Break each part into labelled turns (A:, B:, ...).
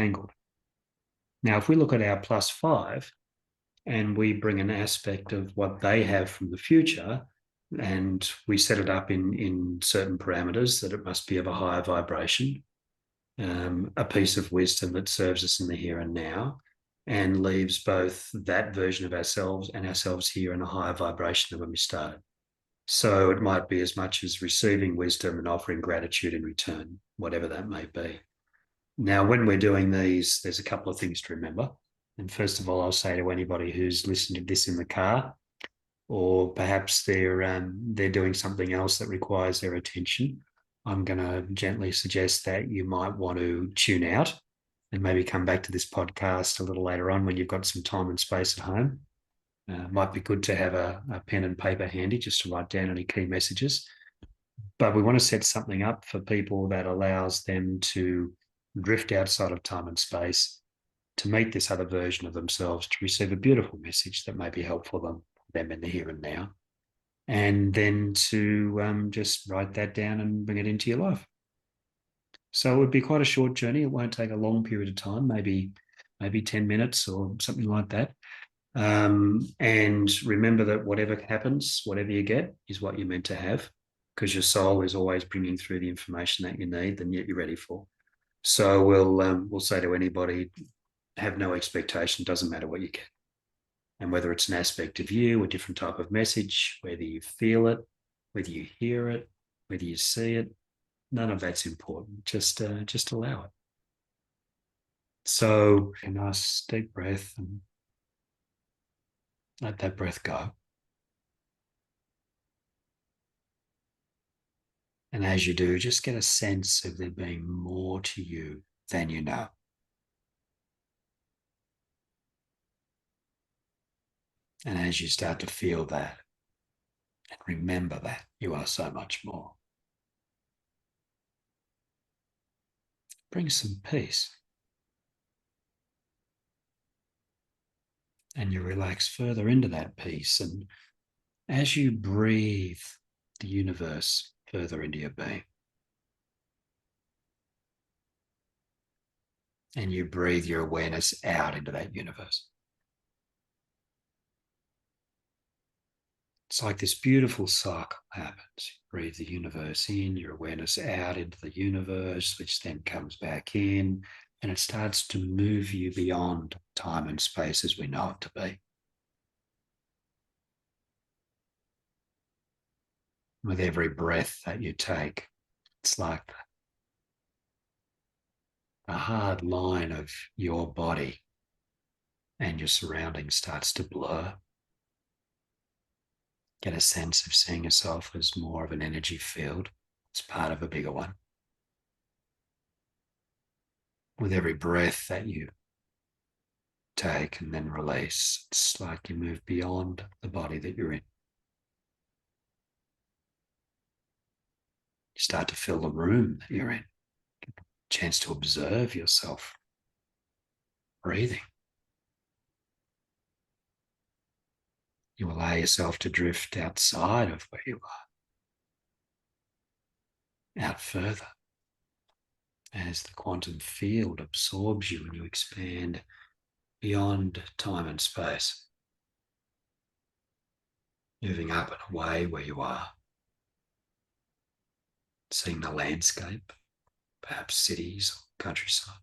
A: angled. Now, if we look at our +5 and we bring an aspect of what they have from the future, and we set it up in certain parameters that it must be of a higher vibration, a piece of wisdom that serves us in the here and now, and leaves both that version of ourselves and ourselves here in a higher vibration than when we started. So it might be as much as receiving wisdom and offering gratitude in return, whatever that may be. Now, when we're doing these, there's a couple of things to remember. And first of all, I'll say to anybody who's listening to this in the car, or perhaps they're doing something else that requires their attention, I'm going to gently suggest that you might want to tune out and maybe come back to this podcast a little later on when you've got some time and space at home. Might be good to have a pen and paper handy just to write down any key messages. But we want to set something up for people that allows them to drift outside of time and space, to meet this other version of themselves, to receive a beautiful message that may be helpful to them in the here and now, and then to just write that down and bring it into your life. So it would be quite a short journey. It won't take a long period of time, maybe 10 minutes or something like that. And remember that whatever happens, whatever you get is what you're meant to have, because your soul is always bringing through the information that you need and yet you're ready for. So we'll say to anybody, have no expectation, doesn't matter what you get. And whether it's an aspect of you, a different type of message, whether you feel it, whether you hear it, whether you see it, none of that's important. Just allow it. So a nice deep breath and let that breath go. And as you do, just get a sense of there being more to you than you know. And as you start to feel that, and remember that you are so much more, bring some peace. And you relax further into that peace. And as you breathe the universe further into your being, and you breathe your awareness out into that universe, it's like this beautiful cycle happens. You breathe the universe in, your awareness out into the universe, which then comes back in, and it starts to move you beyond time and space as we know it to be. With every breath that you take, it's like a hard line of your body and your surroundings starts to blur. Get a sense of seeing yourself as more of an energy field, as part of a bigger one. With every breath that you take and then release, it's like you move beyond the body that you're in. You start to fill the room that you're in. Get a chance to observe yourself breathing. You allow yourself to drift outside of where you are, out further, as the quantum field absorbs you and you expand beyond time and space, moving up and away where you are, seeing the landscape, perhaps cities or countryside.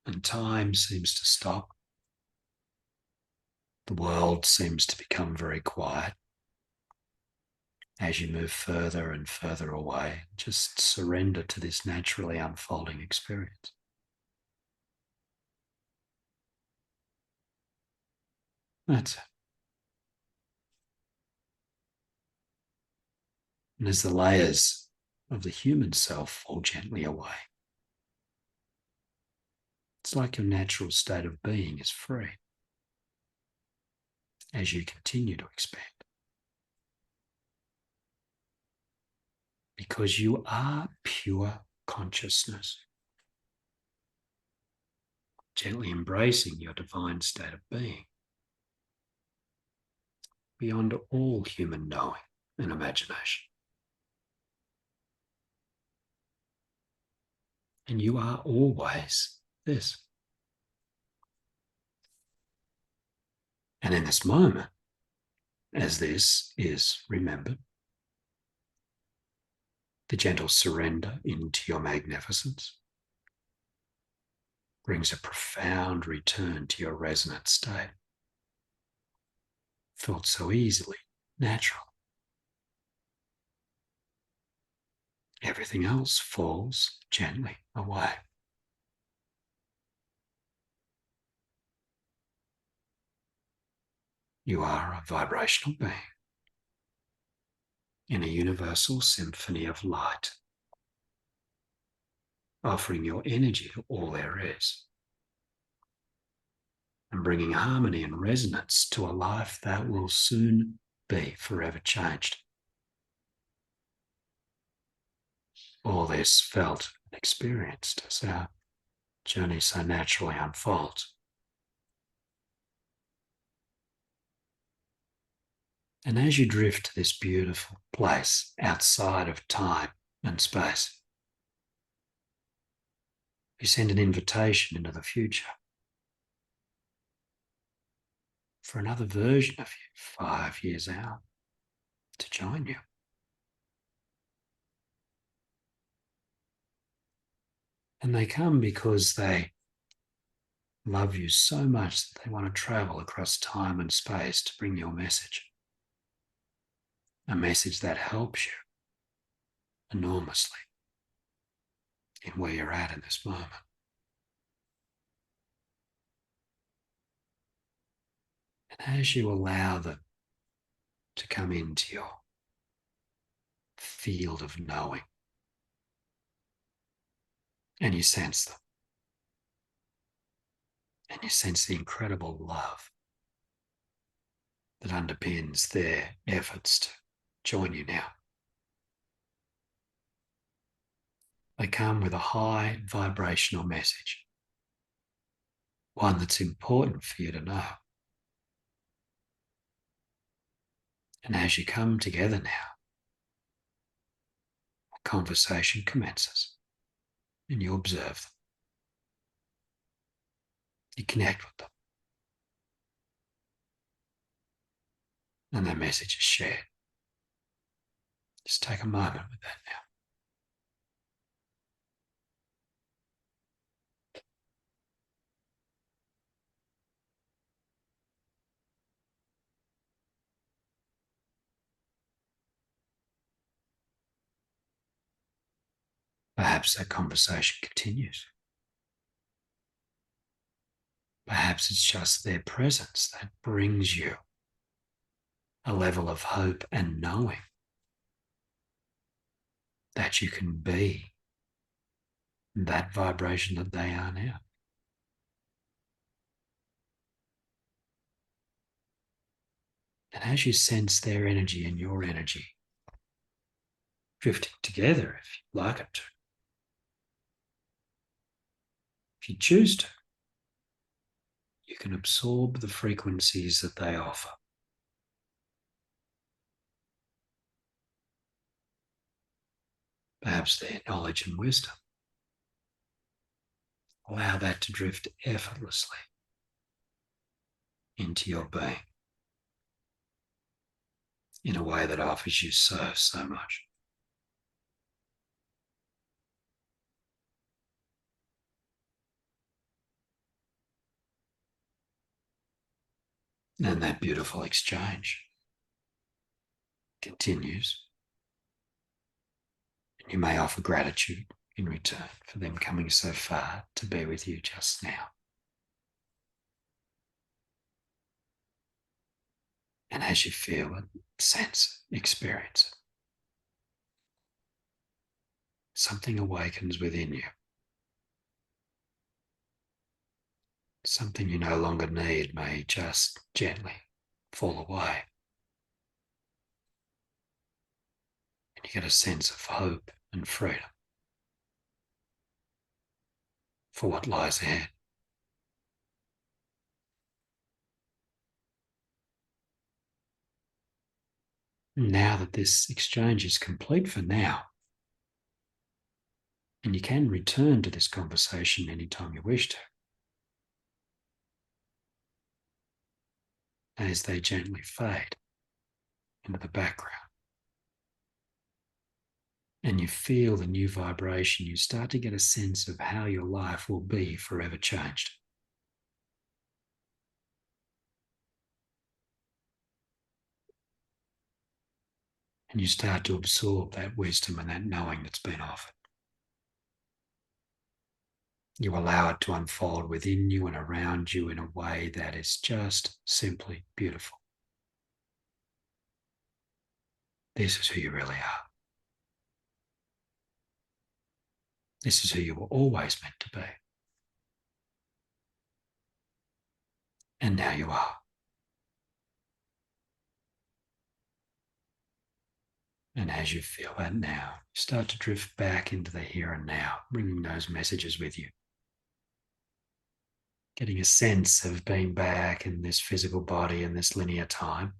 A: And time seems to stop. The world seems to become very quiet. As you move further and further away, just surrender to this naturally unfolding experience. That's it. And as the layers of the human self fall gently away, it's like your natural state of being is free as you continue to expand. Because you are pure consciousness, gently embracing your divine state of being beyond all human knowing and imagination. And you are always this. And in this moment, as this is remembered, the gentle surrender into your magnificence brings a profound return to your resonant state, felt so easily, natural. Everything else falls gently away. You are a vibrational being in a universal symphony of light, offering your energy to all there is and bringing harmony and resonance to a life that will soon be forever changed. All this felt and experienced as our journey so naturally unfolds. And as you drift to this beautiful place outside of time and space, you send an invitation into the future for another version of you 5 years out to join you. And they come because they love you so much that they want to travel across time and space to bring your message. A message that helps you enormously in where you're at in this moment. And as you allow them to come into your field of knowing, and you sense them, and you sense the incredible love that underpins their efforts to join you now. They come with a high vibrational message, one that's important for you to know. And as you come together now, a conversation commences and you observe them. You connect with them. And their message is shared. Just take a moment with that now. Perhaps that conversation continues. Perhaps it's just their presence that brings you a level of hope and knowing that you can be that vibration that they are now. And as you sense their energy and your energy drifting together, if you like it to, if you choose to, you can absorb the frequencies that they offer. Perhaps their knowledge and wisdom. Allow that to drift effortlessly into your being in a way that offers you so much. And that beautiful exchange continues. And you may offer gratitude in return for them coming so far to be with you just now. And as you feel it, sense it, experience it, something awakens within you. Something you no longer need may just gently fall away. And you get a sense of hope and freedom for what lies ahead. Now that this exchange is complete for now, And you can return to this conversation anytime you wish to, as they gently fade into the background. And you feel the new vibration, you start to get a sense of how your life will be forever changed. And you start to absorb that wisdom and that knowing that's been offered. You allow it to unfold within you and around you in a way that is just simply beautiful. This is who you really are. This is who you were always meant to be. And now you are. And as you feel that now, you start to drift back into the here and now, bringing those messages with you. Getting a sense of being back in this physical body in this linear time.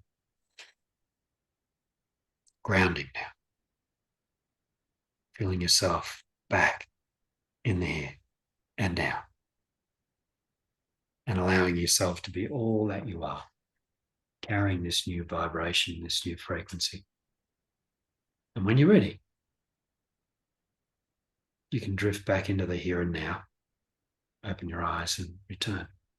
A: Grounding now. Feeling yourself back in the here and now. And allowing yourself to be all that you are. Carrying this new vibration, this new frequency. And when you're ready, you can drift back into the here and now. Open your eyes and return.